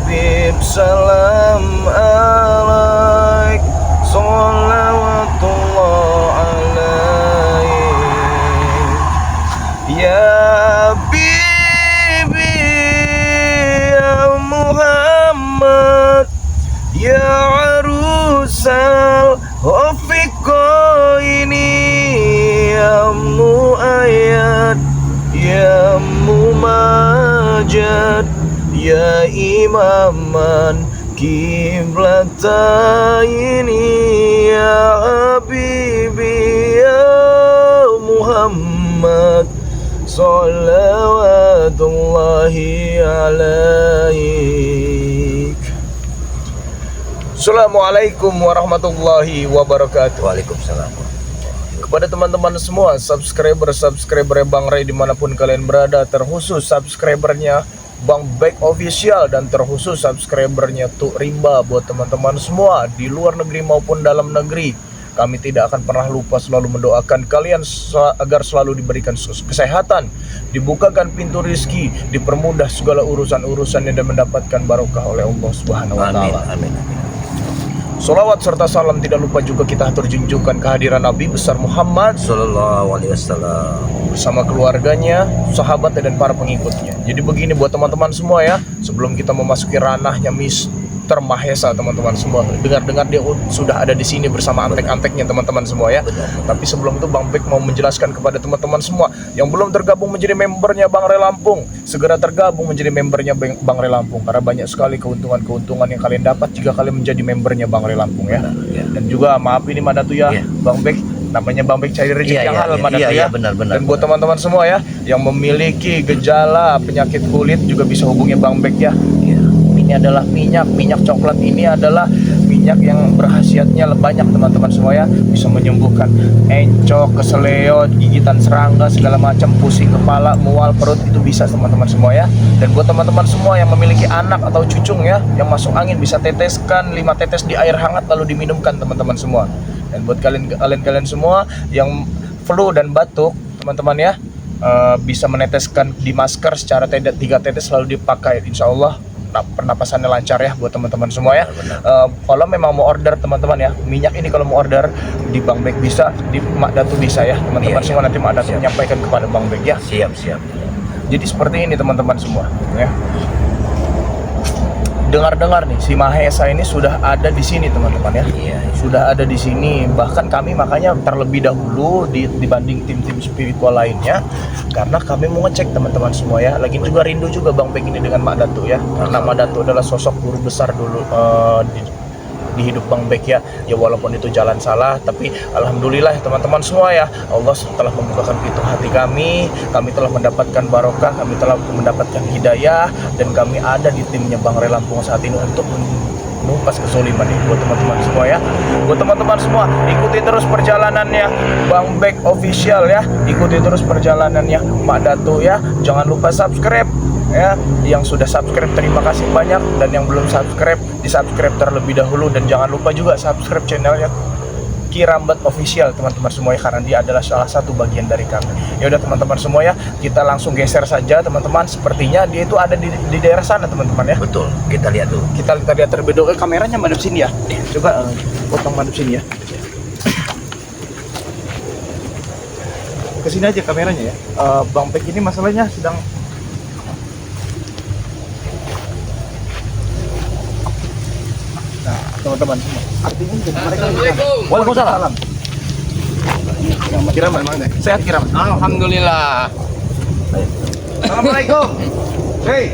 Habib salam alaik, salawatullah alaik. Ya Bibi ya Muhammad, ya arusal Hofiqo ini, ya mu'ayyad, ya mumajad, ya imaman kiblata ini, ya Habibi ya Muhammad, salawatullahi alaik. Assalamualaikum warahmatullahi wabarakatuh. Waalaikumsalam. Kepada teman-teman semua subscriber Bang Ray dimanapun kalian berada, terkhusus subscribernya Bang Bek Official dan terkhusus subscribernya Tuk Rimba. Buat teman-teman semua di luar negeri maupun dalam negeri, kami tidak akan pernah lupa selalu mendoakan kalian agar selalu diberikan kesehatan, dibukakan pintu rizki, dipermudah segala urusan-urusannya dan mendapatkan barokah oleh Allah Subhanahu wa taala. Amin, amin. Sholawat serta salam tidak lupa juga kita atur junjungkan kehadiran Nabi besar Muhammad Sallallahu alaihi wasallam bersama keluarganya, sahabatnya dan para pengikutnya. Jadi begini buat teman-teman semua ya, sebelum kita memasuki ranahnya Mister Mahesa teman-teman semua, dengar-dengar dia sudah ada di sini bersama antek-anteknya teman-teman semua ya. Tapi sebelum itu Bang Bek mau menjelaskan kepada teman-teman semua yang belum tergabung menjadi membernya Bang Ray Lampung, segera tergabung menjadi membernya Bang Ray Lampung karena banyak sekali keuntungan-keuntungan yang kalian dapat jika kalian menjadi membernya Bang Ray Lampung ya. Dan juga maaf ini Madatu ya, Bang Bek namanya Bang Bek cari rezeki yang halal Madatu ya. Benar. Dan buat teman-teman semua ya yang memiliki gejala penyakit kulit juga bisa hubungi Bang Bek ya. Ini adalah minyak coklat, ini adalah minyak yang berkhasiatnya banyak teman-teman semua ya, bisa menyembuhkan encok, keseleo, gigitan serangga, segala macam, pusing kepala, mual perut, itu bisa teman-teman semua ya. Dan buat teman-teman semua yang memiliki anak atau cucung ya yang masuk angin, bisa teteskan 5 tetes di air hangat lalu diminumkan teman-teman semua. Dan buat kalian semua yang flu dan batuk teman-teman ya, bisa meneteskan di masker secara 3 tetes lalu dipakai, insya Allah pernapasannya lancar ya buat teman-teman semua ya. Kalau memang mau order teman-teman ya, minyak ini kalau mau order di Bang Bek bisa, di Mak Datu bisa ya teman-teman semua. Nanti Mak Datu menyampaikan kepada Bang Bek ya. Siap. Jadi seperti ini teman-teman semua ya. Dengar-dengar nih si Mahesa ini sudah ada di sini teman-teman ya. Sudah ada di sini. Bahkan kami makanya terlebih dahulu dibanding tim-tim spiritual lainnya, karena kami mau ngecek teman-teman semua ya. Lagi juga rindu juga Bang Bek ini dengan Mak Datu ya. Karena Mak Datu adalah sosok guru besar dulu di hidup Bang Bek ya. Ya walaupun itu jalan salah, tapi alhamdulillah teman-teman semua ya, Allah telah membukakan pintu hati kami telah mendapatkan barokah, kami telah mendapatkan hidayah, dan kami ada di timnya Bang Ray Lampung saat ini untuk menumpas kezoliman ini buat teman-teman semua ya. Buat teman-teman semua, ikuti terus perjalanannya Bang Bek Official ya, ikuti terus perjalanannya Mak Datu ya. Jangan lupa subscribe ya. Yang sudah subscribe terima kasih banyak, dan yang belum subscribe di subscribe terlebih dahulu, dan jangan lupa juga subscribe channelnya Kirambat Official teman-teman semua ya, karena dia adalah salah satu bagian dari kami. Ya udah teman-teman semua ya, kita langsung geser saja teman-teman. Sepertinya dia itu ada di daerah sana teman-teman ya. Betul, kita lihat dulu. Kita lihat terlebih dahulu. Kameranya madep sini ya. Coba potong madep sini ya. Kesini aja kameranya ya. Bang Bek ini masalahnya sedang teman-teman semua. Artinya mereka Waalaikumsalam. Kiraman mana? Sehat Kiraman. Alhamdulillah. Assalamualaikum. Hei.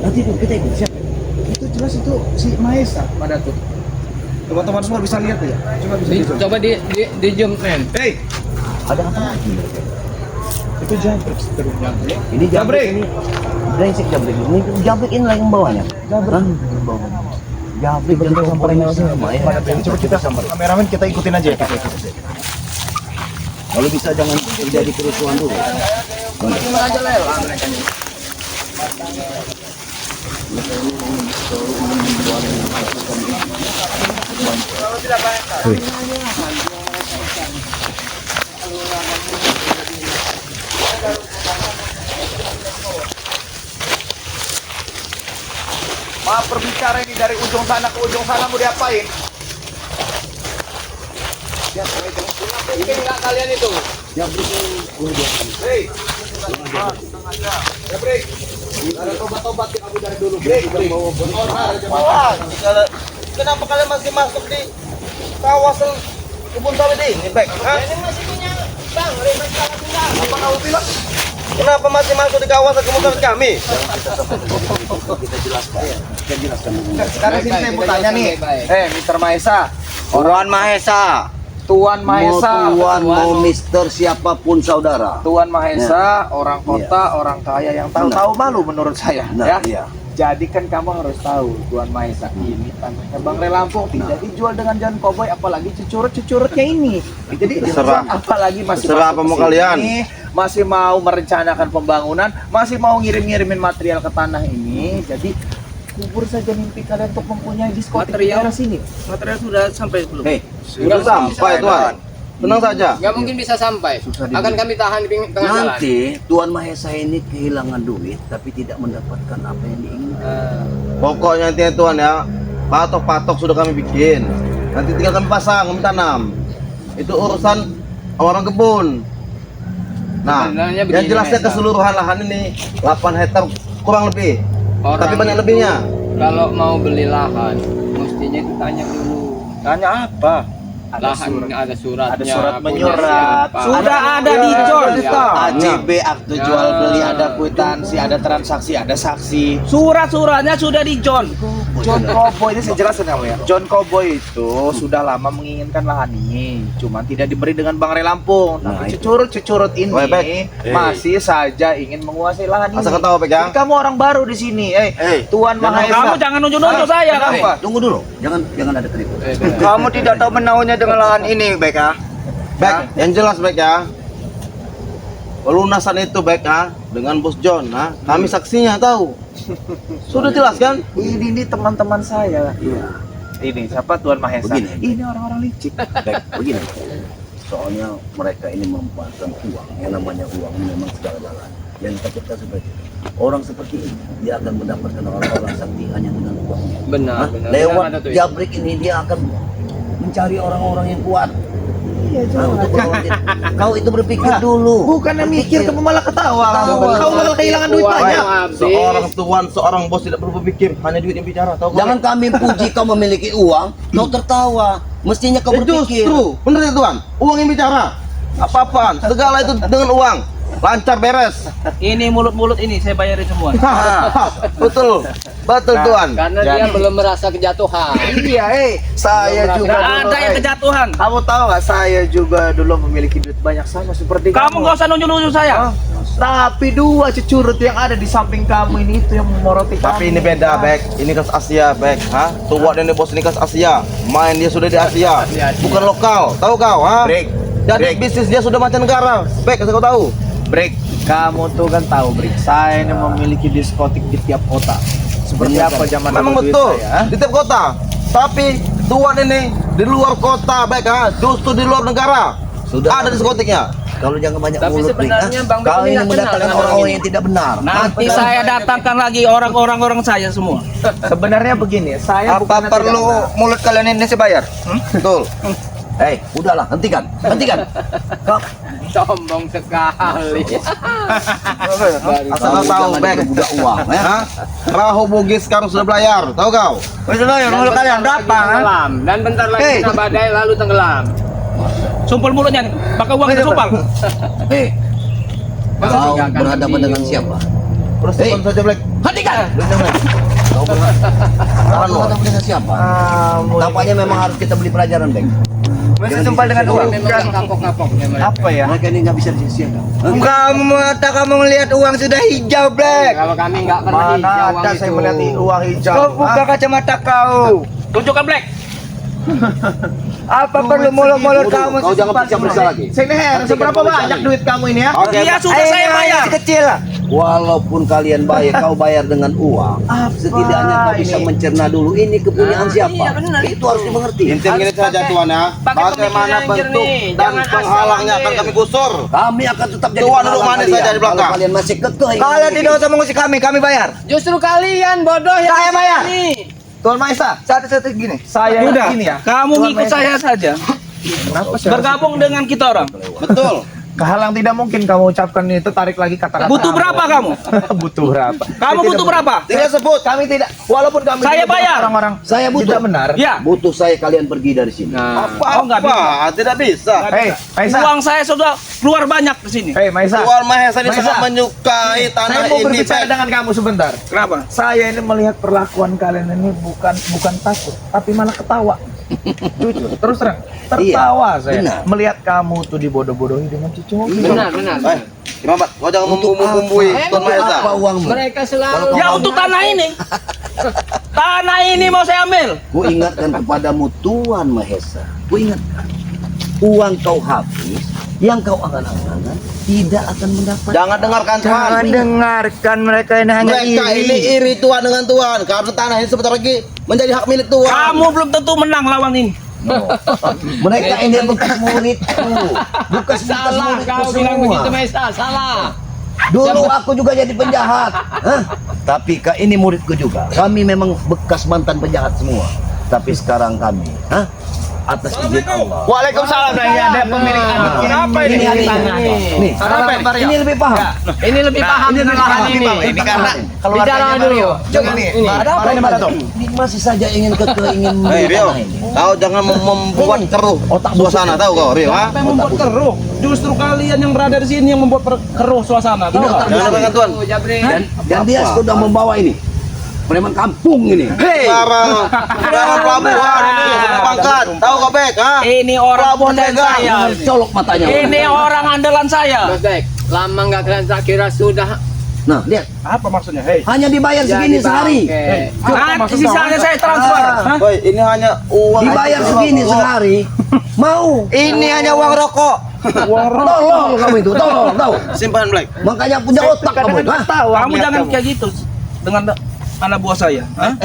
Nanti kita ikut siap. Itu jelas itu si Mahesa pada tuh. Teman-teman semua bisa lihat ya. Coba di zoom men. Hei. Ada apa lagi? Itu jambret terus jambret. Ini jambret ini. Brengsek jambret ini. Jambret ini lagi yang bawahnya. Jambret. Jambret jangan samperin sama ya. Coba kita sampai. Kameramen kita ikutin aja ya. Kalau bisa jangan terjadi kerusuhan dulu. Gimana aja lah mereka ini. berbicara ini dari ujung sana ke ujung sana mau diapain? Mungkin nggak kalian itu? Hei, ya break. Ada tobat-tobat kamu dari dulu. Break. Wah, kenapa kalian masih masuk di kawasan kebun sawit ini, Bek? Ini masih punya bang, masih salah tinggal. Apa kamu bilang? Kenapa masih masuk di kawasan kebun sawit kami? Kita jelaskan dulu. Sekarang sini saya mau tanya nih. Baik. Mr. Mahesa. Tuan Mahesa. Tuan Mahesa. Mau tuan, mau mister, siapapun saudara. Tuan Mahesa, orang kota, orang kaya yang tahu-tahu malu menurut saya. Nah, ya. iya. Jadi kan kamu harus tahu, Tuan Mahesa ini tanahnya Bang Relampung tidak dijual dengan jalan koboi, apalagi cucurut-cucurutnya ini. Jadi Terserah. apalagi masih Terserah masuk apa mau ke sini, kalian. masih mau merencanakan pembangunan, masih mau ngirim-ngirimin material ke tanah ini. Jadi kubur saja mimpi kalian untuk mempunyai diskotik di Material? daerah sini. Material sudah sampai belum? Hei, Sudah sampai Tuan. Tenang saja. Nggak mungkin bisa sampai. Akan kami tahan di tengah jalan. nanti Tuan Mahesa ini kehilangan duit tapi tidak mendapatkan apa yang diinginkan. Pokoknya intinya Tuan ya, patok-patok sudah kami bikin. Nanti tinggal kami pasang, kami tanam. Itu urusan orang kebun. Nah, Sebenarnya yang begini, jelasnya Mahesa. keseluruhan lahan ini 8 hektar kurang lebih. Orang Tapi banyak itu lebihnya. Kalau mau beli lahan, mestinya itu tanya dulu. Tanya apa? Lahan ada suratnya. Ada surat punya menyurat. siapa. Sudah ada di John. Ya. AJB, akte jual beli, ada kwitansi, ada transaksi, ada saksi. Surat-suratnya sudah di John. John Cowboy ini saya jelasin kamu ya. John Cowboy itu sudah lama menginginkan lahan ini, cuman tidak diberi dengan Bang Relampung. Nah, Tapi itu. cucurut-cucurut ini Oh, baik. masih saja ingin menguasai lahan ini. Asal kau tahu, Pak, ya. Jadi kamu orang baru di sini, Tuan Mahesa. Kamu jangan nunjuk-nunjuk saya kamu. Kenapa? Tunggu dulu, jangan ada keribut. Kamu tidak tahu menaunya dengan lahan ini, Bek ya. Bek, yang jelas Bek ya. Pelunasan itu Bek ya, dengan Bos John, nah, kami saksinya tahu. Sudah jelas kan? Ini teman-teman saya. Iya. Ini siapa Tuan Mahesa? Begini. Ini orang-orang licik. Baik, begini. Soalnya mereka ini memanfaatkan uang. Yang namanya uang ini memang segala-galanya. Yang kita seperti itu. Orang seperti ini dia akan mendapatkan orang-orang sakti hanya dengan uangnya. Benar, Hah? benar. Lewat Benar ada tuh, ya. jabrik ini dia akan mencari orang-orang yang kuat. Iya, Untuk melawan. Kau itu berpikir dulu. Bukannya mikir, kamu malah ketawa. Ketawa. Kamu bakal kehilangan duit Uang banyak. yang habis. Seorang tuan, seorang bos tidak perlu berpikir, hanya duit yang bicara, tahu kau? Jangan kami puji kau memiliki uang, kau tertawa. Mestinya kau berpikir. Justru, bener ya tuan, uang yang bicara. Apa-apaan, segala itu dengan uang. Lancar beres. Ini mulut-mulut ini saya bayarin semua. Betul, betul tuan. Karena dia Jadi- belum merasa kejatuhan. Iya, saya Belum juga Nggak dulu, ada yang kejatuhan. Kamu tahu nggak, saya juga dulu memiliki duit banyak sama seperti Kamu nggak usah nunjuk-nunjuk saya. Tapi dua cucurut yang ada di samping kamu ini itu yang memoroti kamu. Tapi ini beda, Bek. Ini kas Asia, Bek. Hah? Tua dan bos ini kas Asia. Main dia sudah di Asia, bukan lokal. Tahu kau, ha? Break. Jadi Break. bisnis dia sudah mancanegara. Bek, kasih kau tahu. Break. Kamu tuh kan tahu, Break. Saya ini memiliki diskotik di tiap kota. Seperti Benar, apa kan? zaman Memang dulu duit betul, saya, ha? di tiap kota. Tapi tuan ini di luar kota, Bek, ha? Justru di luar negara. Sudah. Ada diskotiknya. Kalau jangan banyak Tapi mulut, Brik, sebenarnya ah. Bang Bek Kau ini ini nggak kenal mendatangkan dengan orang-orang orang yang tidak benar. Nanti saya datangkan lagi orang-orang saya semua. Sebenarnya begini, saya bukan mulut kalian ini saya bayar? Betul. Hei, udahlah, hentikan, hentikan. Kau, Sombong sekali. Asal kau tahu, jangan Bek. budak uang, ya. Hah? Perahu bugis sekarang sudah belayar, tahu kau? Dan mulut kalian bentar lagi berapa, ha? tenggelam. Dan bentar lagi Hei. kita badai lalu tenggelam. Sumpel mulutnya nih. Pakai uang kita sumpal. Hei, Bang, kau tinggalkan berhadapan video. dengan siapa? Terus Hei. telepon saja, Black. Hentikan. Kau berhadapan dengan siapa? Tampaknya memang harus kita beli pelajaran, Bek. Masih sumpah dengan Ini uang. memang nggak kapok-kapoknya mereka. apa ya? Mereka ini nggak bisa disia-siakan. Hah? Kamu mata kamu melihat uang sudah hijau, Black. Kalau kami nggak pernah Mana hijau ada uang saya itu. melihat uang hijau. Kau buka kacamata kau. Tunjukkan Black. Apa perlu mulut-mulut kamu? Kau jangan periksa lagi. Sini Her, seberapa banyak duit kamu ini ya? Oke. Iya sudah saya bayar. Kecil lah. Walaupun kalian bayar, kau bayar dengan uang, setidaknya kau bisa ini? mencerna dulu ini kepunyaan siapa. iya, benar. Itu harus dimengerti. Intim gini saja Tuan ya. pakai Bagaimana pemikiran yang bentuk jernih. dan Jangan asal penghalangnya akan ambil. kami gusur. Kami akan tetap jadi Tuan duduk penghalang manis kalian. saja di belakang. Kalau kalian masih kekeh. Kalian tidak usah mengusik kami bayar. Justru kalian bodoh yang Saya bayar. ini. Tuan Maesa, Satu-satu gini. saya Udah, gini ya. kamu Tuan ngikut Maesa. saya saja. Kenapa sih? Bergabung dengan kita orang. Betul. Kehalang tidak mungkin kamu ucapkan itu, tarik lagi kata-kata. Butuh berapa kamu? Butuh berapa? Kamu butuh berapa? Tinggal sebut. Kami tidak, walaupun kami Saya tidak bayar. orang-orang Saya butuh. tidak benar. Ya. Butuh saya kalian pergi dari sini. Oh, nggak bisa. Tidak bisa. Hei, Maesa. Uang saya sudah keluar banyak di sini. Hei, Maesa. Tuan Mahesa ini Maesa. sangat menyukai Saya tanah mau ini. berbicara Bek. dengan kamu sebentar. Kenapa? Saya ini melihat perlakuan kalian ini bukan takut, tapi malah ketawa. Jujur, terus terang, tertawa saya benar. melihat kamu tuh dibodoh-bodohi dengan cucu mobil. Benar, benar. Gimana, Pak? Kau jangan membumbui Tuan Mahesa. Apa uangmu? Mereka selalu Ya untuk tanah ini. Tanah ini mau saya ambil. Ku ingatkan kepadamu Tuan Mahesa. Ku ingatkan. Uang kau habis, yang kau angan-angan tidak akan mendapat. Jangan dengarkan Tuan. Jangan dengarkan mereka ini hanya Mereka ini iri Tuan dengan Tuan. Karena tanah ini sebentar lagi menjadi hak milik Tuan. Kamu belum tentu menang lawan ini. Mereka ini bekas muridku, bekas salah. muridku Kau bilang semua. begitu Mesa, salah. Dulu aku juga jadi penjahat, hah? Tapi ini muridku juga. Kami memang bekas mantan penjahat semua. Tapi sekarang kami, hah? Atas izin Allah. Waalaikumsalam. Nah, ini ada pemilik apa ini? Ini hari tanah. Nih, ini lebih paham. Ini lebih paham ini dengan lebih lahan paham. ini. Ini karena Bicara dulu. Coba nih. Ada apa ini tuh? Masih saja ingin ingin Hei Rio, tanah ini. kau jangan membuat keruh suasana, tahu kau Rio? Ha? Apa yang membuat keruh? Justru kalian yang berada di sini yang membuat keruh suasana. Tahu nggak? Jangan dengarkan Tuan. Jabri. Dan dia sudah membawa ini. Preman kampung ini. Barang pelabuhan ini sudah pangkat. Tahu kau Bek? Ha? Ini orang Pelabuhan andalan dagang. saya. Colok matanya. Ini orang andalan saya. Mas Dek, lama nggak kalian tak kira sudah Nah, lihat. Apa maksudnya? Hei. Hanya dibayar segini sehari. Nanti sisanya saya transfer. Hah? Boy, ini hanya uang. Dibayar segini sehari. Mau. Ini hanya uang rokok. Tolong kamu itu, tolong, tahu. Simpan Black. Makanya punya otak kamu itu, hah? Kamu jangan kayak gitu dengan anak buah saya. Hah?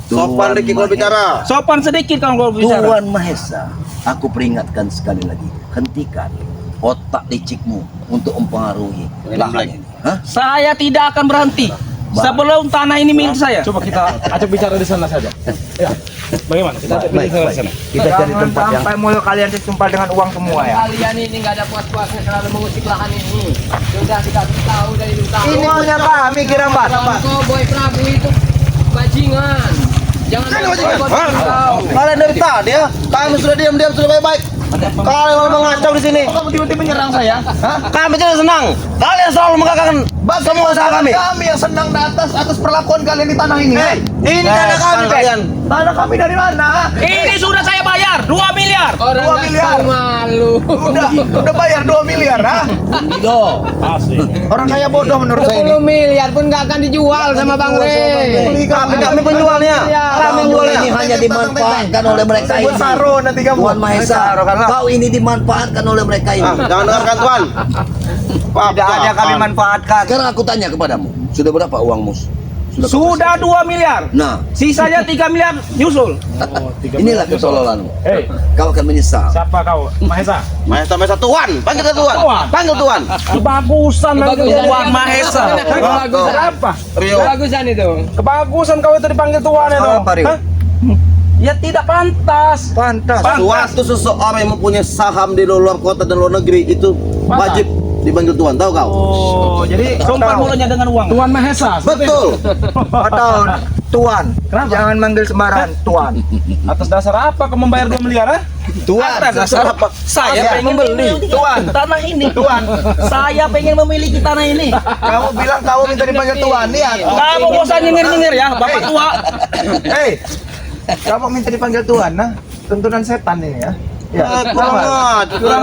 Sopan dikit kalau bicara. Sopan sedikit kalau bicara. Tuan Mahesa, aku peringatkan sekali lagi, hentikan otak licikmu untuk mempengaruhi lahan ini. Hah? Saya tidak akan berhenti sebelum tanah ini milik saya. Coba kita ajak bicara di sana saja. Ya. Bagaimana? Kita ajak Baik, bicara di baik. sana. Kita cari tempat yang Sampai mulut kalian ditumpah dengan uang semua ya. kalian ini nggak ada puas-puasnya selalu mengusik lahan ini. Sudah dikasih tahu dari dulu tahu. Ini punya kami Kirambat. Kau Boy Prabu itu bajingan. Jangan Kalian dari tadi ya, kami sudah diam-diam sudah baik-baik. Kalian malah mengacau di sini. Kamu tiba-tiba menyerang saya? Hah? Kami tidak senang. Kalian selalu mengatakan semua usaha kami. Kami yang senang atas perlakuan kalian di tanah ini. Ini tanah kami, Bek. kalian. Tanah kami dari mana? Ini sudah saya bayar 2 miliar. orang 2 nggak miliar. tahu malu. Udah bayar 2 miliar, ha? Orang kaya bodoh menurut saya 10 ini. miliar pun nggak akan dijual sama Bang Rey. Kami penjualnya. Kami kamu penjualnya. ini hanya dimanfaatkan oleh mereka Saya buat ini. saro nanti kamu. Tuan Mahesa, kau ini dimanfaatkan oleh mereka ini. Jangan dengarkan Tuan. Tidak ada kami manfaatkan. Sekarang aku tanya kepadamu, sudah berapa uangmu? kau Sudah 2 miliar. kasih? Nah, Sisanya 3 miliar nyusul. inilah ketololanmu. Hei, Kau akan menyesal. siapa kau? Mahesa. Mahesa Tuan. Panggil dia Tuan. Panggil Tuan. Kebagusan Tuan Mahesa. Kebagusan. Apa? Rio. Kebagusan itu. Kebagusan kau itu dipanggil Tuan itu. Apa, Rio? Hah? Ya tidak pantas. Pantas. Suatu seseorang yang mempunyai saham di luar kota dan luar negeri itu wajib dipanggil Tuan. Tahu kau? Oh, jadi Sumpah mulutnya dengan uang. Tuan Mahesa. Betul. Atau Tuan. Kenapa? Jangan manggil sembarangan Tuan. Atas dasar apa kau membayar 2 miliar, ha? Tuan. Atas dasar apa? Saya pengen memiliki Tuan. tanah ini. Tuan. Saya pengen memiliki tanah ini. Kamu bilang kamu minta dipanggil Tuan, lihat. Kamu gak usah nyengir-nyengir ya, Bapak tua. Hei, kamu minta dipanggil Tuan, nah? Tuntunan setan ini ya. Ya, Kurang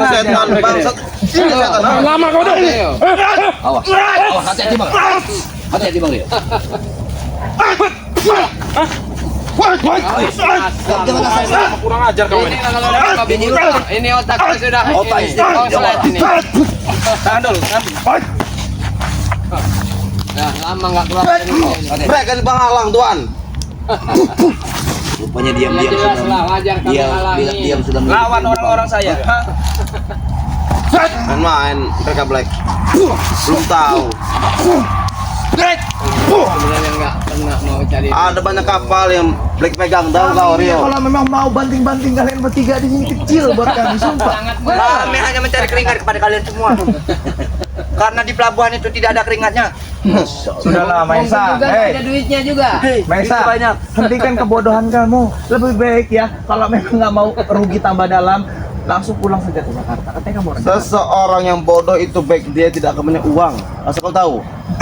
aja. Setan bangsat. Ini setan. lama kau tuh. Awas, awas, hati-hati bang. Hati-hati bang Rio. Kurang ajar kau ini. Ini kalau ada babi buta. Ini otaknya sudah. Otak ini. istri. Oh, salah ini. Tahan dulu. Nah, lama nggak keluar dari sini. Brek kan penghalang tuan. Rupanya Ya diam-diam jelas sudah. lah, wajar kami Diam, halangi. diam sudah. Lawan orang-orang saya. Main mereka Black. Belum tahu. Sebenarnya nggak pernah mau cari. Ada banyak kapal yang Black pegang tahu kau Kami ya, Rio. kalau memang mau banting-banting kalian bertiga di sini kecil buat kami, sumpah. Sangat berat. Kami hanya mencari keringat kepada kalian semua. Karena di pelabuhan itu tidak ada keringatnya. Sudahlah, Maisa. Juga ada duitnya juga. Maisa, Itu banyak. hentikan kebodohan kamu. Lebih baik ya, kalau memang nggak mau rugi tambah dalam, langsung pulang saja ke Jakarta. Katanya kamu orang Jakarta. Seseorang yang bodoh itu baik dia tidak akan punya uang. Asal kau tahu.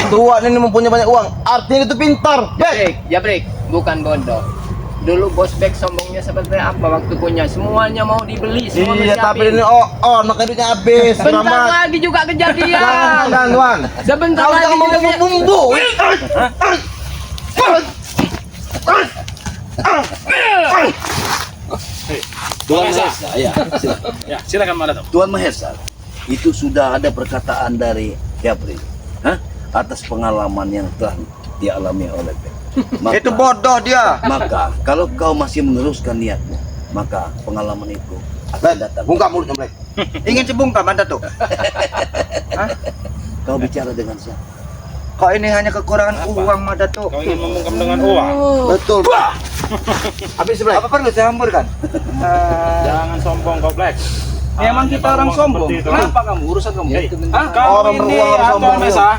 Tuan ini mempunyai banyak uang, artinya itu pintar. Baik. Break, bukan bodoh. Dulu bos Bek sombongnya seperti apa waktu punya semuanya mau dibeli semua Iya, disiapin. tapi ini makanya duitnya habis. Bentar Selamat. lagi juga kejadian. Jangan, Tuan. Sebentar Kau lagi jangan juga bumbu. Tuan Mahesa, ya. Ya, silakan Mas Dato. Tuan Mahesa, itu sudah ada perkataan dari Gabriel, atas pengalaman yang telah dialami oleh Bek. Itu bodoh dia. Maka kalau kau masih meneruskan niatmu, maka pengalaman itu akan datang. Buka mulutnya Black. Ingin dibungkam Anda tuh. Kau bicara dengan siapa? Kok ini hanya kekurangan uang Mada tuh. Kau ingin membungkam dengan uang. Betul. Habis Black. Apa perlu saya hamburkan? Jangan sombong kau Black. Emang kita orang sombong. seperti itu. Kenapa kamu urusan kamu? Itu Hah? Kau Orang ini beruang atau sombong, Mesa?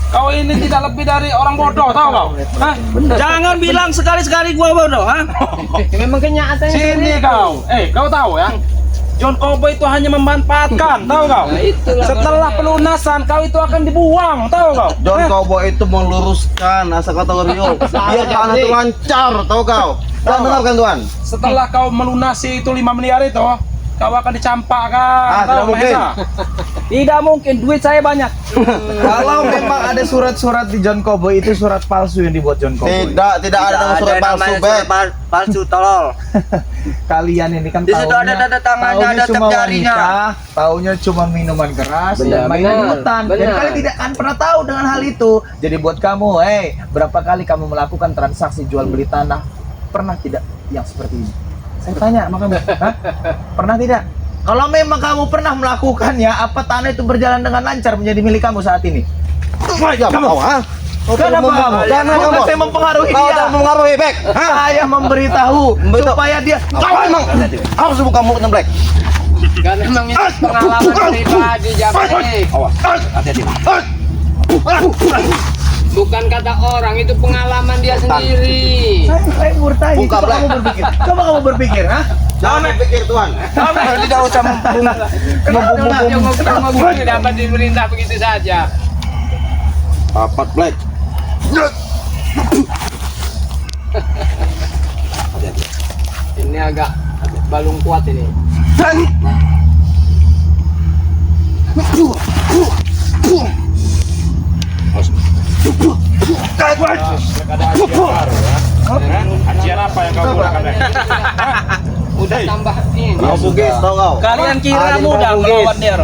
Kau ini tidak lebih dari orang bodoh, tahu kau? Hah? Jangan bilang sekali-sekali gua bodoh, hah? Memang kenyataannya Sini seperti kau. Kau tahu ya? John Cowboy itu hanya memanfaatkan, tahu kau? Nah, itulah Setelah pelunasan kau itu akan dibuang, tahu kau? John Cowboy itu meluruskan asal kau tahu Rio. Biar tanah itu lancar, tahu kau? Jangan dengarkan Tuan. Setelah kau melunasi itu 5 miliar itu, kau akan dicampakkan. Tidak mungkin. Tidak mungkin, duit saya banyak. Kalau memang ada surat-surat di John Cowboy, itu surat palsu yang dibuat John Cowboy. Tidak ada nama surat palsu, Bek. Palsu tolol. Kalian ini kan Di situ ada tanda tangannya, ada cuma tap jarinya. wanita, taunya cuma minuman keras dan mainan di hutan. Jadi benar. kalian tidak akan pernah tahu dengan hal itu. Jadi buat kamu, berapa kali kamu melakukan transaksi jual beli tanah? Pernah tidak yang seperti ini? Saya tanya sama kamu, hah? Pernah tidak? Kalau memang kamu pernah melakukannya, apa tanah itu berjalan dengan lancar menjadi milik kamu saat ini? Kamu, ha? Kenapa kamu? Karena Bukan kamu saya mempengaruhi Kau dia. tak mempengaruhi, Bek. Saya memberitahu Betul. supaya dia. Kau emang harus buka mulutnya, Black. Karena memang itu pengalaman pribadi Jabrik. Awas, hati-hati. Bukan kata orang, itu pengalaman dia sendiri. Saya bertanya. Buka, Coba Black. kamu berpikir. Coba kamu berpikir, ha? Jangan berpikir, Tuan. Tidak usah Kenapa dia ngomong dapat diperintah begitu saja? Papat, Black. Ini agak balung kuat ini. Ajian apa yang kau gunakan? Udah tambah ini. Perahu Bugis, tahu kau? Kalian kira Ada mudah perahu Bugis. melawan dia?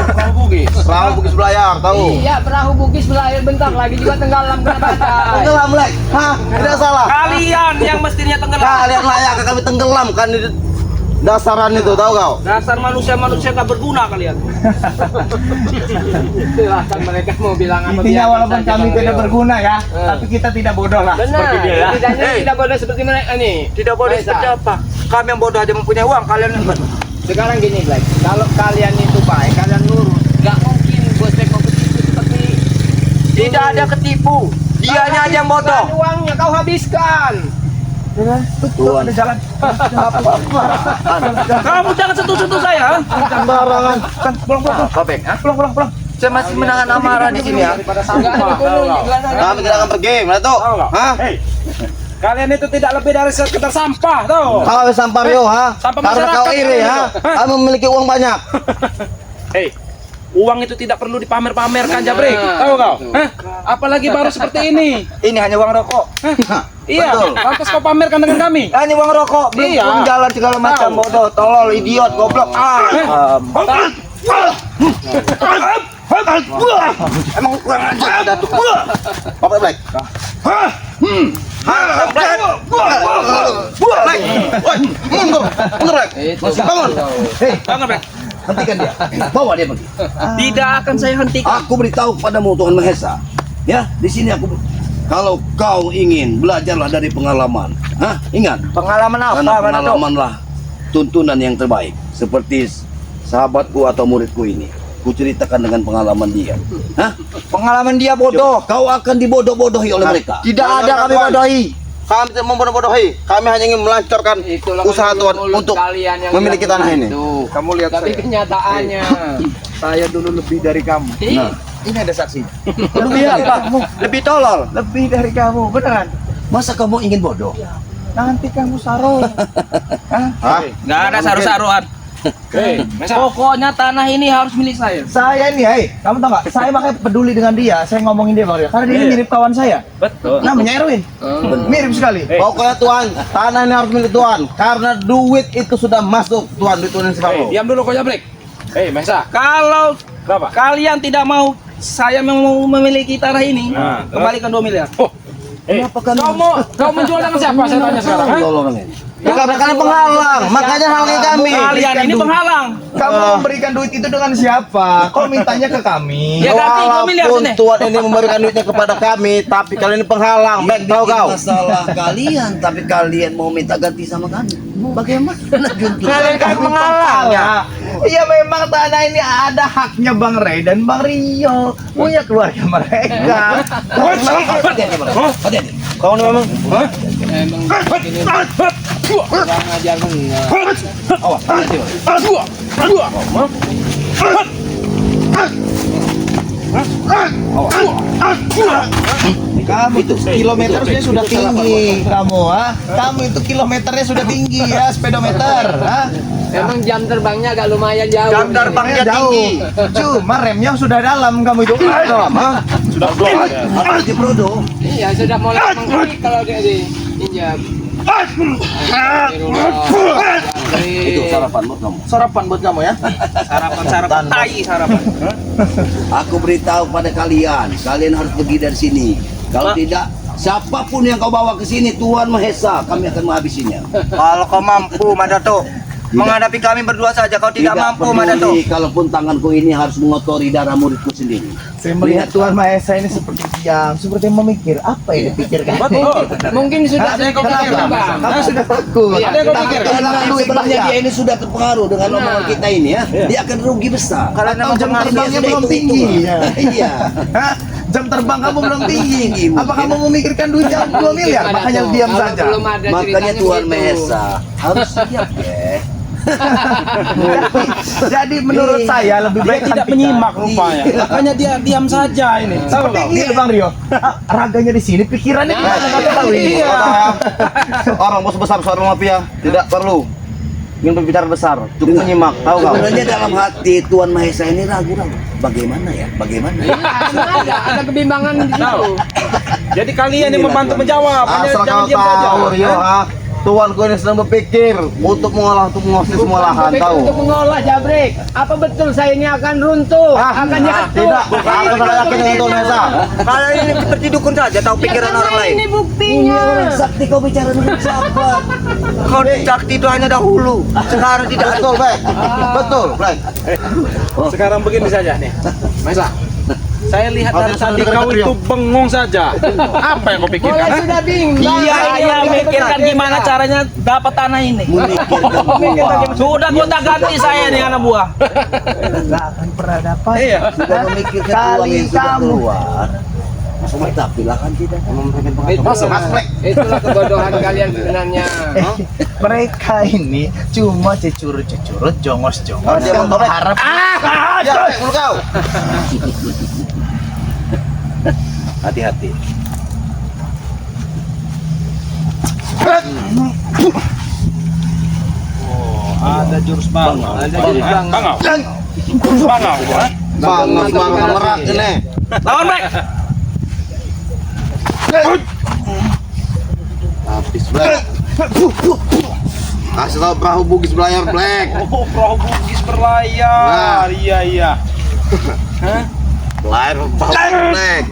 Perahu Bugis. Perahu Bugis belayar, tahu? Iya, perahu Bugis berlayar bentar lagi juga tenggelam kena badai. Tenggelam, Black. Hah? Tidak salah. Kalian yang mestinya tenggelam. Kalian layak kami tenggelam kan di dasaran itu, tahu kau? Dasar manusia-manusia tak berguna kalian. Silahkan mereka mau bilang apa. Intinya biarkan walaupun saja, kami Bang tidak Rio. berguna ya, tapi kita tidak bodoh lah. Benar, Seperti dia ya. setidaknya tidak boleh seperti mereka nih. Tidak boleh Maisa. seperti apa? Kami yang bodoh aja mempunyai uang, kalian Sekarang gini, Black. Kalau kalian itu baik, kalian lurus. Gak mungkin bos Black mau ketipu seperti tidak ada ketipu. Dianya aja yang bodoh. Uangnya kau habiskan. Tuan. Ada jalan. Kamu jangan sentuh-sentuh saya. Sembarangan. Apa, Bek? Pulang. Saya masih menahan amarah di sini ya. Enggak ada gunanya. Kami tidak akan pergi, mana tuh? Tahu nggak? Hah? Hei, kalian itu tidak lebih dari sekedar sampah, tahu? Kau sampah Rio, ha? Sampah Karena masyarakat kau iri, kalian ha? itu. Hah? Kau memiliki uang banyak. Hei, Uang itu tidak perlu dipamer-pamerkan, Jabrik. Tahu kau? Hah? Apalagi baru seperti ini. Ini hanya uang rokok. Iya, lantas kau pamerkan dengan kami. Hanya uang rokok, belum Iya. uang jalan segala macam, bodoh, tolol, idiot, goblok. Emang kurang ajar Datuk. Bapak Black. Black. Black. Woi, mundur. Mundur, Black. Bangun. Hei, Bangun, Black. hentikan dia. Bawa dia pergi. Tidak akan saya hentikan. Aku beritahu kepadamu Tuhan Mahesa. Ya, di sini aku kalau kau ingin belajarlah dari pengalaman. Hah? Ingat, Pengalaman apa, karena Pak Datuk? pengalamanlah tuntunan yang terbaik. Seperti sahabatku atau muridku ini. Ku ceritakan dengan pengalaman dia. Hah? Pengalaman dia bodoh. Kau akan dibodoh-bodohi oleh mereka. Tidak ada kami bodohi. Kami tidak membodoh-bodohi. Kami hanya ingin melancarkan Itulah usaha kan Tuhan mulut untuk kalian yang memiliki bilang tanah ini. begitu. Kamu lihat Tapi saya. kenyataannya Saya dulu lebih dari kamu. Nah, Ini ada saksinya. Lebih apa? Lebih tolol. Lebih dari kamu, beneran. masa kamu ingin bodoh? Nanti kamu saru. Hah? Nggak ada saru-saruan. Pokoknya tanah ini harus milik saya. Saya ini, hei, kamu tahu nggak? Saya makanya peduli dengan dia. Saya ngomongin dia Bang Rio. Karena dia ini mirip kawan saya. Betul. Namanya Erwin. Mirip sekali. Pokoknya Tuhan, tanah ini harus milik Tuhan. Karena duit itu sudah masuk Tuhan, duit Tuhan separuh. Diam dulu kau, Jabrik. Mesa. Kalau kalian tidak mau saya mau memiliki tanah ini, kembalikan 2 miliar. Kau menjual dengan siapa? Saya tanya sekarang. Hah? Tolong ini. Karena penghalang, makanya halangi kami. Kalian ini penghalang. Kamu memberikan duit itu dengan siapa? Kau mintanya ke kami. Ya ganti 2 miliar Walaupun sini. Tuhan ini memberikan duitnya kepada kami, tapi kalian ini penghalang. Baik, tahu kau? Masalah kalian, tapi kalian mau minta ganti sama kami. Bagaimana juntur? Kalian kan mengalah. Iya memang tanah ini ada haknya Bang Ray dan Bang Rio. Punya keluarga mereka. Kau ini memang emang ini kurang ajar benar. Kamu itu kilometernya sudah tinggi kamu, ha? Kamu itu kilometernya sudah tinggi ya, speedometer, ha? Emang jam terbangnya agak lumayan jauh. Jam terbangnya tinggi. Cuma remnya sudah dalam kamu itu. Dalam, ha? Sudah aja brodo. Iya, sudah mulai mengklik kalau dia diinjak. Itu sarapan buat kamu. Sarapan buat kamu ya. Sarapan tai sarapan. Aku beritahu pada kalian, kalian harus pergi dari sini. Kalau tidak, siapapun yang kau bawa ke sini, Tuhan Mahesa, kami akan menghabisinya. Kalau kau mampu, Madato, menghadapi kami berdua saja, kau tidak mampu, Madato. peduli, kalaupun tanganku ini harus mengotori darah muridku sendiri. Saya melihat Tuhan Mahesa ini seperti diam, seperti memikir apa yang dipikirkan. Mungkin sudah Hah? Kenapa? Kamu sudah takut. Iya, Takut pikir. kehilangan duit Sebenarnya banyak. dia ini sudah terpengaruh dengan omongan kita ini ya. Dia akan rugi besar. Atau jam terbangnya belum tinggi. Ya. Iya. Hah? Jam terbang kamu belum tinggi. Apa kamu memikirkan duit yang 2 miliar? Makanya diam Kalau saja. belum ada Makanya ceritanya Tuhan begitu. Mahesa harus siap ya. Jadi menurut saya lebih baik Tidak hentikan. menyimak rupanya. Makanya dia diam saja ini. Tahu Seperti kau? ini Bang Rio. Raganya di sini, pikirannya di mana? Nggak tahu ini. orang bos besar seorang mafia tidak perlu ingin berbicara besar, cukup menyimak, tahu kau? Sebenarnya dalam hati Tuhan Mahesa ini ragu-ragu. Bagaimana ya? Bagaimana? Iya, ada kebimbangan di situ. Jadi kalian yang membantu menjawab. Hanya Asal jangan kau diam saja. tahu, Rio, ha? Tuanku ini sedang berpikir untuk menguasai semua lahan, Tapi tahu? untuk mengolah Jabrik, apa betul saya ini akan runtuh, akan jatuh? Tidak, aku sangat yakin dengan Tuhan Mahesa. Kalian ini seperti dukun saja, tahu pikiran karena orang lain. Ini buktinya. Sakti kau bicara dengan siapa? Kau sakti itu hanya dahulu, sekarang tidak. Betul, Black. Betul, Black. Sekarang begini saja nih. Maisa. Saya lihat dari tadi kau itu bengong saja. Apa yang kau Mulai pikirkan? ha? sudah bingung. Iya, mikirkan gimana caranya dapat tanah ini. Sudah gonta ganti saya nih anak buah. Nggak akan pernah dapat. Iya. Sudah memikirkan Kali uang yang sudah kamu. keluar. Tapi lah kan tidak. Itulah kebodohan kalian sebenarnya. Mereka ini cuma cecurut-cecurut, jongos-jongos Dia yang mau tolek. berharap. Ya, mulut kau. Hati-hati. Ada jurus bangau. Ada jurus bangau. Bangau. Ha? Panas banget merak ini. Lawan Black. Habis Black. Kasih tau perahu Bugis berlayar Black. Oh, perahu Bugis berlayar. Iya. Layar perahu Black.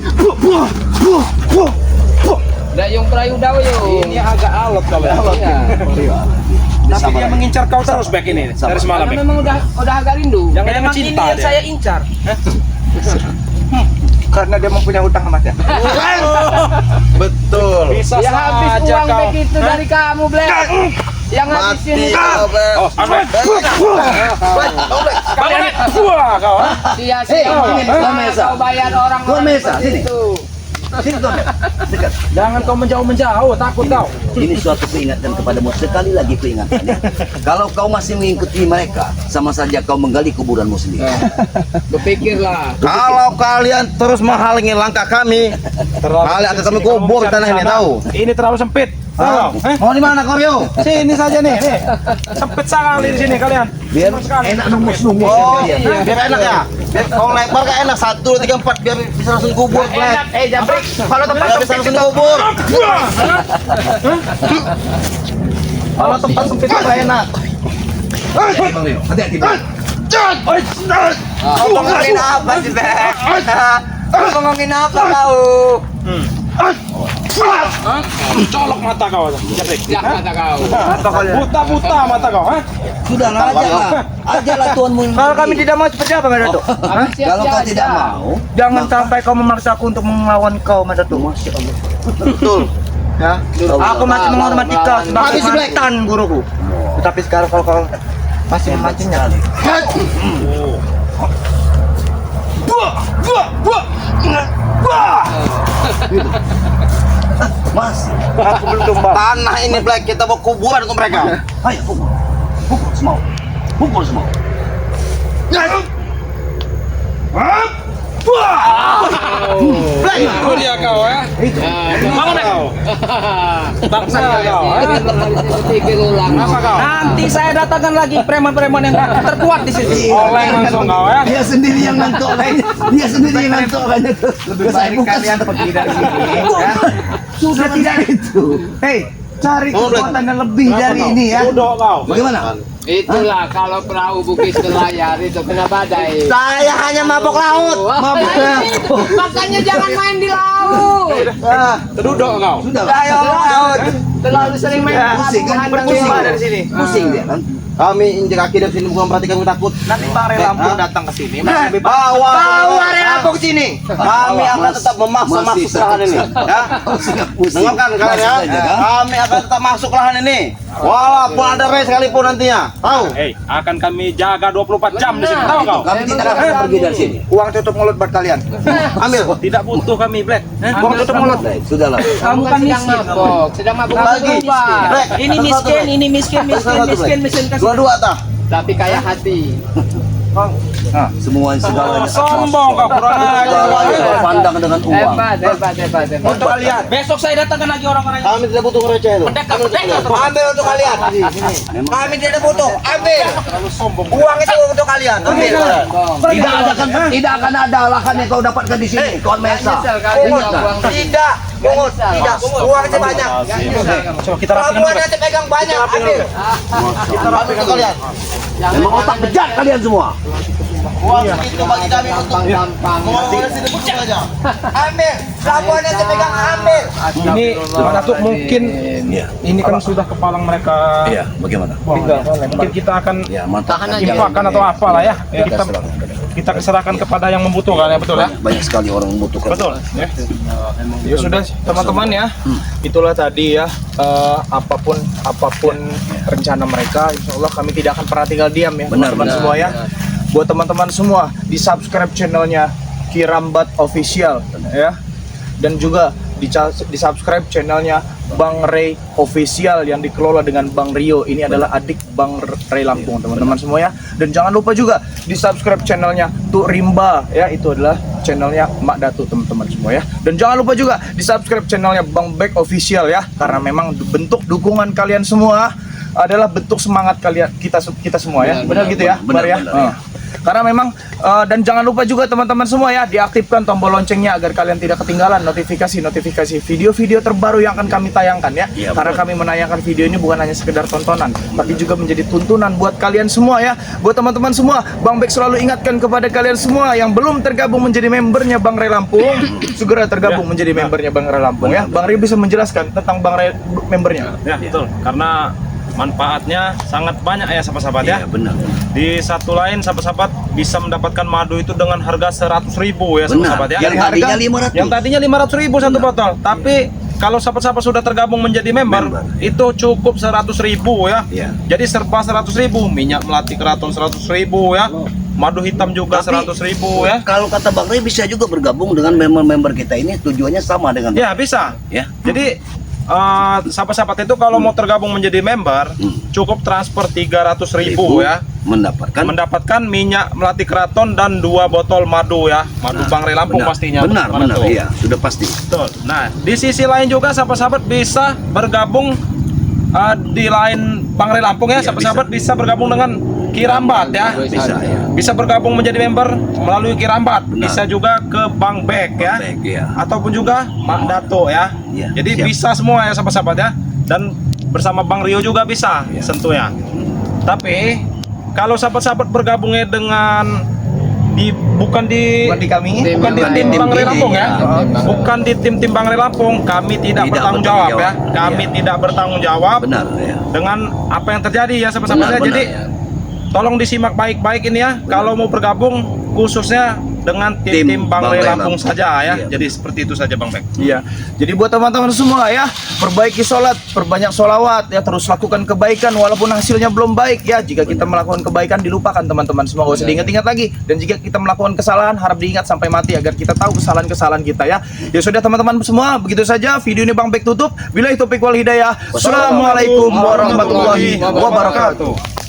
Dayung perahu daw yuk. Ini agak alot kalau ya. Iya. Tapi dia mengincar kau terus Black ini dari semalam. Karena Black. memang udah agak rindu. Yang memang cinta Yang dia. saya incar. Karena dia mempunyai utang sama dia. Betul. Bisa Ya habis saja uang kau. begitu dari kamu, Black. Yang habisin Mati itu kau Black. Oh, Black. Kalian wah kau. sia-sia. Tuan Mesa. Kau bayar orang Tuan Mesa, sini. itu. Sini Tuan. Dekat. Jangan kau menjauh, takut kau. Ini suatu peringatan kepadamu, sekali lagi peringatan ya. Kalau kau masih mengikuti mereka, sama saja kau menggali kuburanmu sendiri. Berpikirlah. Kalau kalian terus menghalangi langkah kami, kalian akan kami kubur tanah ini tahu. Ini terlalu sempit. Tahu? Mau di mana kau, Rio? Sini saja nih. Sempit sekali di sini kalian. Biar enak numus-numus. Oh, biar enak ya. Biar kalau lebar kan enak 1, 2, 3, 4 biar bisa langsung kubur Black. Jambrik. Kalau tempat Biar bisa langsung kubur. Kalau tempat sempit itu nggak enak. Hati-hati, Bang. Ngomongin apa sih, Bek? Ngomongin apa kau? Colok mata kau. Jabrik. Ya kata kau. Buta mata kau, ha? Sudahlah, ajalah tuanmu. Kalau kami tidak mau seperti apa, Mbak Datuk? Kalau kau tidak mau, Jangan sampai kau memaksa aku untuk melawan kau, Mbak Datuk. Betul. Ya, aku masih menghormati kau sebagai Habis, Black. mantan guruku. Tetapi sekarang kalau kau masih memancingnya, masih. aku belum tumbang. Tanah ini Black kita mau kuburan untuk mereka. Ayo, pukul. Pukul semua. Pukul semua. Black. Itu dia kau, ya. Bangun kau. Bangsa kau, ha? Berpikir ulang. Apa kau? Nanti saya datangkan lagi preman-preman yang terkuat di sini. Oleng langsung kau, ya. Dia sendiri yang ngantuk kayaknya. Dia sendiri yang ngantuk kayaknya. Lebih baik kalian pergi dari sini. Sudah tidak itu. Hei, cari kekuatan yang lebih dari ini ya. Duduk kau. Bagaimana? Itulah kalau perahu Bugis berlayar itu kena badai. Saya hanya mabok laut. Makanya jangan main di laut. Duduk kau. Sudah. Saya laut. Terlalu sering main Pusing kan? pelabuhan. Pusing dari sini. Pusing dia kan. Kami injek kaki dari sini bukan berarti kami takut. Nanti Bang Re Lampung datang ke sini. Masih bebas. Bawa. Bawa Re Lampung sini. Kami akan tetap memaksa masuk ke lahan ini. Ya. Dengarkan kalian ya. Kami akan tetap masuk ke lahan ini. Walaupun ada res sekalipun nantinya. Tahu? Akan kami jaga 24 jam di sini, tahu kau? Kami tidak akan pergi dari sini. Uang tutup mulut buat kalian. Ambil. Tidak butuh kami, Black. Uang tutup mulut. Baik, sudahlah. Kamu kan sedang mabok, sedang mabok Bagi. berubah. Black. Ini miskin, ini miskin. Dua-dua tah. Tapi kaya hati. Semua segalanya. Sombong kau, kurang ajar. Pandang dengan uang. Hebat. Untuk kalian. Besok saya datangkan lagi orang-orang yang Kami tidak butuh receh itu. Ambil untuk kalian. Kami tidak butuh. Ambil. Uang itu untuk kalian. Ambil. Tidak akan ada lahan yang kau dapatkan di sini, Tuan Mesa. Nyesel kali Pungut. bawa uang. Tidak. Pungut. Tidak. Uangnya banyak. coba kita rapikan dulu. Pelabuhannya pegang banyak. Ambil. Kami untuk kalian. Memang otak bejat kalian semua. Uang itu bagi kami untuk Gampang. mau dari sini putus aja. Ambil. Pelabuhannya pegang. Ambil. Ini Datuk mungkin ini kan sudah kepalang mereka. Iya, bagaimana? Mungkin kita akan Ya, mantap. infakkan atau apalah ya. Kita serahkan kepada yang membutuhkan ya, betul ya? Banyak sekali orang membutuhkan. Betul. Ya. Ya sudah teman-teman ya. Itulah tadi ya apapun rencana mereka, insya Allah kami tidak akan pernah tinggal diam ya teman-teman semua ya. Buat teman-teman semua di subscribe channelnya Kirambat Official ya, dan juga di subscribe channelnya Bang Ray Official yang dikelola dengan Bang Rio. Ini adalah adik Bang Ray Lampung teman-teman semua ya. Dan jangan lupa juga di subscribe channelnya Tuk Rimba ya, itu adalah channelnya Mak Datu teman-teman semua ya. Dan jangan lupa juga di subscribe channelnya Bang Bek Official ya, karena memang bentuk dukungan kalian semua adalah bentuk semangat kalian kita semua ya. Benar gitu ya, benar, Bar ya? benar, ya. Karena memang dan jangan lupa juga teman-teman semua ya, diaktifkan tombol loncengnya agar kalian tidak ketinggalan notifikasi video-video terbaru yang akan kami tayangkan ya. Iya, Karena betul. kami menayangkan video ini bukan hanya sekedar tontonan, tapi juga menjadi tuntunan buat kalian semua ya. Buat teman-teman semua, Bang Bek selalu ingatkan kepada kalian semua yang belum tergabung menjadi membernya Bang Ray Lampung, segera tergabung menjadi membernya Bang Ray Lampung ya. Bang Ray bisa menjelaskan tentang Bang Ray membernya. Ya, betul. Karena manfaatnya sangat banyak ya sahabat-sahabat ya. Iya, benar. Di satu lain sahabat-sahabat bisa mendapatkan madu itu dengan harga 100.000 ya Benar. sahabat-sahabat ya. Yang tadinya 500. Yang tadinya 500.000 satu botol, tapi kalau sahabat-sahabat sudah tergabung menjadi member, itu cukup 100.000 ya. Iya. Jadi serba 100.000, minyak melati keraton 100.000 ya. Madu hitam juga Tapi, 100.000 ya. Kalau kata Bang Ray bisa juga bergabung dengan member-member kita ini, tujuannya sama dengan Ya, bisa. ya. Jadi sahabat-sahabat itu kalau mau tergabung menjadi member, cukup transfer 300.000 ya. Mendapatkan minyak melati keraton dan 2 botol madu ya. Madu Bang Ray Lampung benar, pastinya. Benar, Mana benar, tuh? iya, sudah pasti. Betul. Nah, di sisi lain juga sahabat-sahabat bisa bergabung di lain Bang Ray Lampung ya, Iya, sahabat-sahabat bisa bergabung dengan Kirambat ya. Bisa ya. Bisa bergabung menjadi member melalui Kirambat. Benar. Bisa juga ke Bang Bek ya. Baik, ya. Ataupun juga Mak Dato ya. Iya, Jadi siap. bisa semua ya sahabat-sahabat ya. Dan bersama Bang Rio juga bisa tentu ya. Tapi kalau sahabat-sahabat bergabungnya dengan bukan di kami, bukan di tim tim Bang Ray ini, Lampung ya. ya. Bukan di tim Bang Ray Lampung, kami tidak bertanggung bertanggung jawab ya. jawab. Kami Iya. tidak bertanggung jawab Benar ya. dengan apa yang terjadi ya sahabat-sahabat Benar, ya. Jadi benar. tolong disimak baik-baik ini ya. Kalau mau bergabung khususnya dengan tim Bang Ray Lampung saja ya. Iya. Jadi seperti itu saja Bang Bek. Iya. Jadi buat teman-teman semua ya, perbaiki sholat, perbanyak sholawat ya, terus lakukan kebaikan walaupun hasilnya belum baik ya. Jika kita melakukan kebaikan dilupakan teman-teman semua, gak usah diingat-ingat lagi. Dan jika kita melakukan kesalahan harap diingat sampai mati agar kita tahu kesalahan-kesalahan kita ya. Ya sudah teman-teman semua, begitu saja video ini Bang Bek tutup. Billahi taufiq wal hidayah. Wassalamualaikum warahmatullahi wabarakatuh.